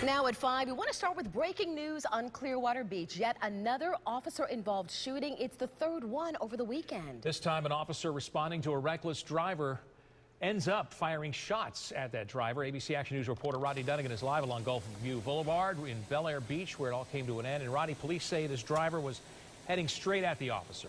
Now at 5, we want to start with breaking news on Clearwater Beach. Yet another officer-involved shooting. It's the third one over the weekend. This time, an officer responding to a reckless driver ends up firing shots at that driver. ABC Action News reporter Rodney Dunnigan is live along Gulf View Boulevard in Bel Air Beach, where it all came to an end. And Rodney, police say this driver was heading straight at the officer.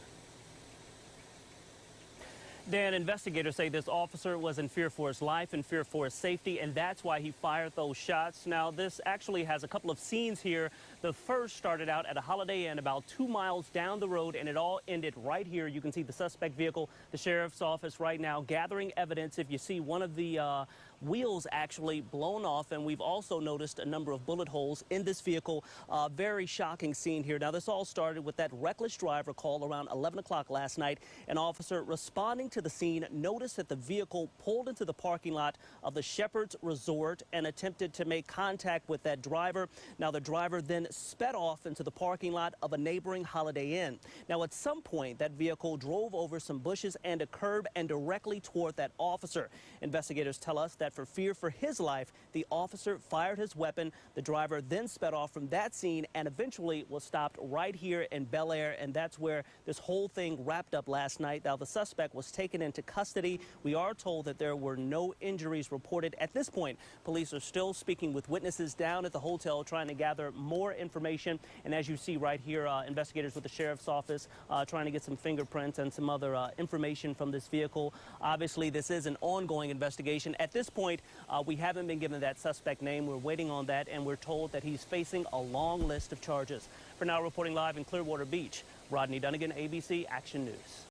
Dan, investigators say this officer was in fear for his life and fear for his safety, and that's why he fired those shots. Now, this actually has a couple of scenes here. The first started out at a Holiday Inn about 2 miles down the road, and it all ended right here. You can see the suspect vehicle, the sheriff's office right now gathering evidence. If you see one of the wheels actually blown off, and we've also noticed a number of bullet holes in this vehicle. Very shocking scene here. Now, this all started with that reckless driver call around 11 o'clock last night. An officer responding to the scene noticed that the vehicle pulled into the parking lot of the Shepherd's Resort and attempted to make contact with that driver. Now, the driver then sped off into the parking lot of a neighboring Holiday Inn. Now, at some point, that vehicle drove over some bushes and a curb and directly toward that officer. Investigators tell us that for fear for his life, the officer fired his weapon. The driver then sped off from that scene and eventually was stopped right here in Bel Air, and that's where this whole thing wrapped up last night. Now, the suspect was taken into custody. We are told that there were no injuries reported. At this point, police are still speaking with witnesses down at the hotel, trying to gather more information. And as you see right here, investigators with the sheriff's office trying to get some fingerprints and some other information from this vehicle. Obviously, this is an ongoing investigation. At this point, we haven't been given that suspect name. We're waiting on that, and we're told that he's facing a long list of charges. For now, reporting live in Clearwater Beach, Rodney Dunnigan, ABC Action News.